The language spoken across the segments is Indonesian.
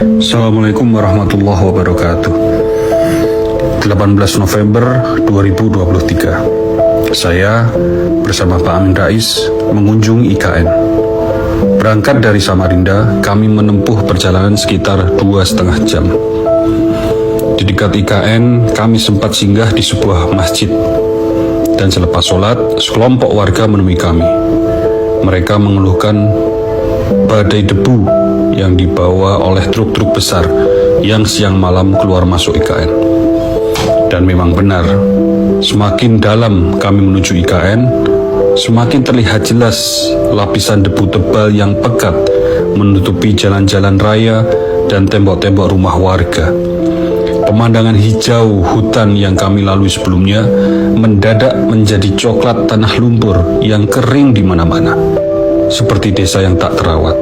Assalamualaikum warahmatullahi wabarakatuh. 18 November 2023. Saya bersama Pak Amin Rais mengunjungi IKN. Berangkat dari Samarinda, kami menempuh perjalanan sekitar 2,5 jam. Di dekat IKN, kami sempat singgah di sebuah masjid. Dan selepas sholat, sekelompok warga menemui kami. Mereka mengeluhkan badai debu yang dibawa oleh truk-truk besar yang siang malam keluar masuk IKN. Dan memang benar, semakin dalam kami menuju IKN, semakin terlihat jelas lapisan debu tebal yang pekat menutupi jalan-jalan raya dan tembok-tembok rumah warga. Pemandangan hijau hutan yang kami lalui sebelumnya mendadak menjadi coklat tanah lumpur yang kering di mana-mana, seperti desa yang tak terawat.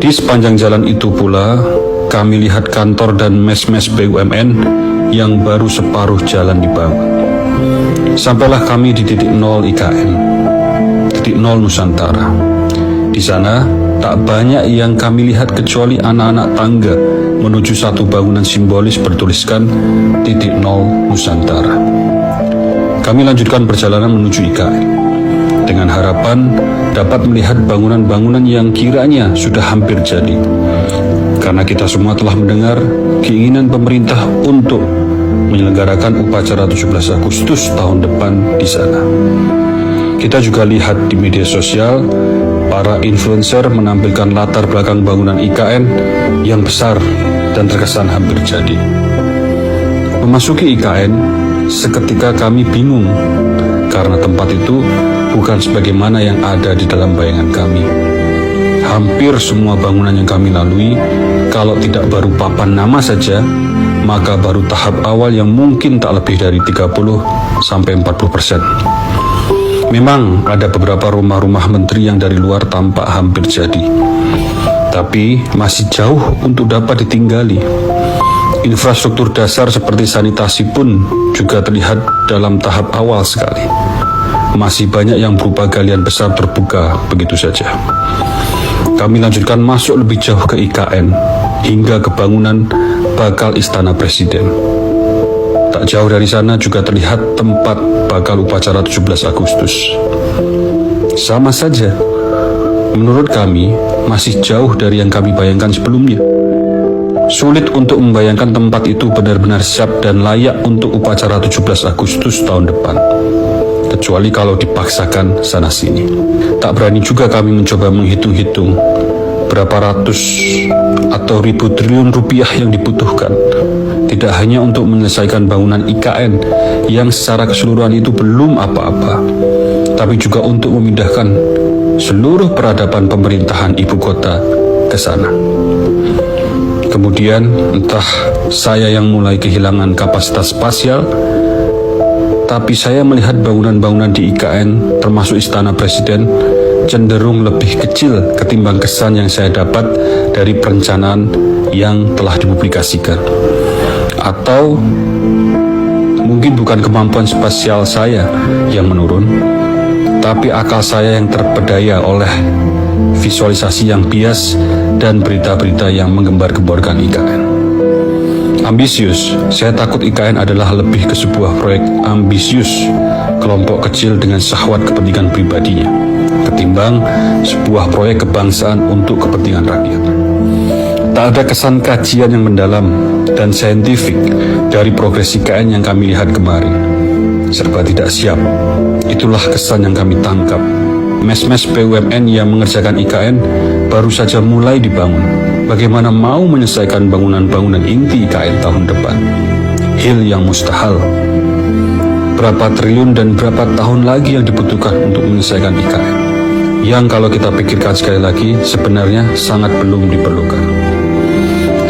Di sepanjang jalan itu pula, kami lihat kantor dan mes-mes BUMN yang baru separuh jalan dibangun. Sampailah kami di titik nol IKN, titik nol Nusantara. Di sana, tak banyak yang kami lihat kecuali anak-anak tangga menuju satu bangunan simbolis bertuliskan titik nol Nusantara. Kami lanjutkan perjalanan menuju IKN dengan harapan dapat melihat bangunan-bangunan yang kiranya sudah hampir jadi. Karena kita semua telah mendengar keinginan pemerintah untuk menyelenggarakan upacara 17 Agustus tahun depan di sana. Kita juga lihat di media sosial, para influencer menampilkan latar belakang bangunan IKN yang besar dan terkesan hampir jadi. Memasuki IKN, seketika kami bingung karena tempat itu bukan sebagaimana yang ada di dalam bayangan kami. Hampir semua bangunan yang kami lalui, kalau tidak baru papan nama saja, maka baru tahap awal yang mungkin tak lebih dari 30-40%. Memang ada beberapa rumah-rumah menteri yang dari luar tampak hampir jadi, tapi masih jauh untuk dapat ditinggali. Infrastruktur dasar seperti sanitasi pun juga terlihat dalam tahap awal sekali. Masih banyak yang berupa galian besar terbuka begitu saja. Kami lanjutkan masuk lebih jauh ke IKN hingga ke bangunan bakal Istana Presiden. Tak jauh dari sana juga terlihat tempat bakal upacara 17 Agustus. Sama saja, menurut kami masih jauh dari yang kami bayangkan sebelumnya. Sulit untuk membayangkan tempat itu benar-benar siap dan layak untuk upacara 17 Agustus tahun depan, kecuali kalau dipaksakan sana-sini. Tak berani juga kami mencoba menghitung-hitung berapa ratus atau ribu triliun rupiah yang dibutuhkan, tidak hanya untuk menyelesaikan bangunan IKN yang secara keseluruhan itu belum apa-apa, tapi juga untuk memindahkan seluruh peradaban pemerintahan ibu kota ke sana. Kemudian entah saya yang mulai kehilangan kapasitas spasial, tapi saya melihat bangunan-bangunan di IKN termasuk Istana Presiden cenderung lebih kecil ketimbang kesan yang saya dapat dari perencanaan yang telah dipublikasikan. Atau mungkin bukan kemampuan spasial saya yang menurun, tapi akal saya yang terpedaya oleh visualisasi yang bias dan berita-berita yang menggembar-gemborkan IKN. Ambisius, saya takut IKN adalah lebih ke sebuah proyek ambisius kelompok kecil dengan syahwat kepentingan pribadinya, ketimbang sebuah proyek kebangsaan untuk kepentingan rakyat. Tak ada kesan kajian yang mendalam dan saintifik dari progres IKN yang kami lihat kemarin. Serba tidak siap, itulah kesan yang kami tangkap. Mes-mes BUMN yang mengerjakan IKN baru saja mulai dibangun. Bagaimana mau menyelesaikan bangunan-bangunan inti IKN tahun depan? Hil yang mustahil. Berapa triliun dan berapa tahun lagi yang dibutuhkan untuk menyelesaikan IKN? Yang kalau kita pikirkan sekali lagi, sebenarnya sangat belum diperlukan.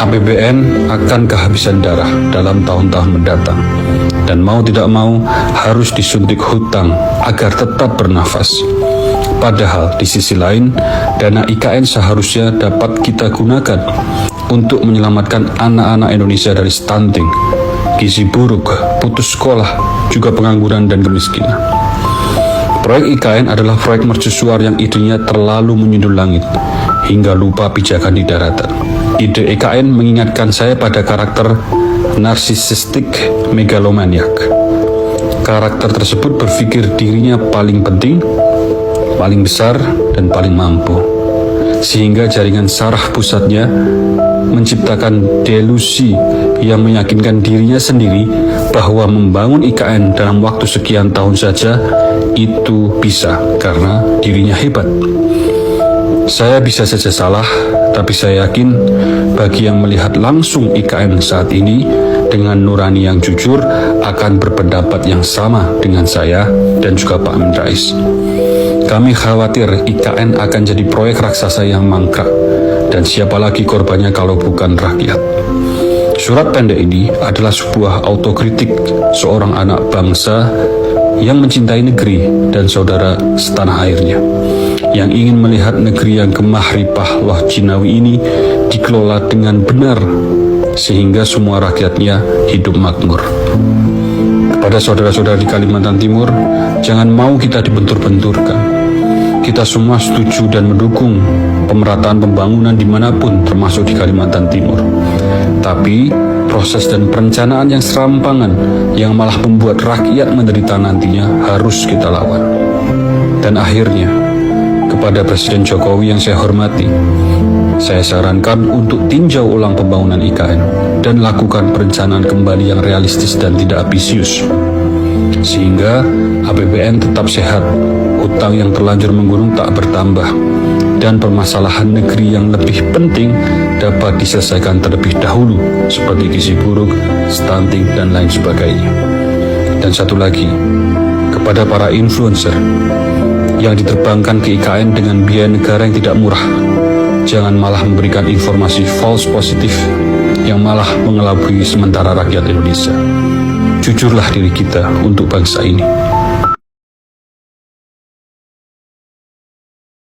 APBN akan kehabisan darah dalam tahun-tahun mendatang. Dan mau tidak mau harus disuntik hutang agar tetap bernafas. Padahal di sisi lain, dana IKN seharusnya dapat kita gunakan untuk menyelamatkan anak-anak Indonesia dari stunting, gizi buruk, putus sekolah, juga pengangguran dan kemiskinan. Proyek IKN adalah proyek mercusuar yang idenya terlalu menyundul langit, hingga lupa pijakan di daratan. Ide IKN mengingatkan saya pada karakter narsisistik megalomaniak. Karakter tersebut berpikir dirinya paling penting, paling besar, dan paling mampu. Sehingga jaringan saraf pusatnya menciptakan delusi yang meyakinkan dirinya sendiri bahwa membangun IKN dalam waktu sekian tahun saja itu bisa karena dirinya hebat. Saya bisa saja salah, tapi saya yakin bagi yang melihat langsung IKN saat ini dengan nurani yang jujur akan berpendapat yang sama dengan saya dan juga Pak Amin Rais. Kami khawatir IKN akan jadi proyek raksasa yang mangkrak, dan siapa lagi korbannya kalau bukan rakyat. Surat pendek ini adalah sebuah autokritik seorang anak bangsa yang mencintai negeri dan saudara setanah airnya, yang ingin melihat negeri yang gemah ripah loh Jinawi ini dikelola dengan benar sehingga semua rakyatnya hidup makmur. Kepada saudara-saudara di Kalimantan Timur, jangan mau kita dibentur-benturkan. Kita semua setuju dan mendukung pemerataan pembangunan dimanapun, termasuk di Kalimantan Timur. Tapi proses dan perencanaan yang serampangan yang malah membuat rakyat menderita nantinya harus kita lawan. Dan akhirnya, kepada Presiden Jokowi yang saya hormati, saya sarankan untuk tinjau ulang pembangunan IKN dan lakukan perencanaan kembali yang realistis dan tidak ambisius, sehingga APBN tetap sehat, utang yang terlanjur menggunung tak bertambah, dan permasalahan negeri yang lebih penting dapat diselesaikan terlebih dahulu, seperti gizi buruk, stunting, dan lain sebagainya. Dan satu lagi, kepada para influencer yang diterbangkan ke IKN dengan biaya negara yang tidak murah, jangan malah memberikan informasi false positif yang malah mengelabui sementara rakyat Indonesia. Jujurlah diri kita untuk bangsa ini.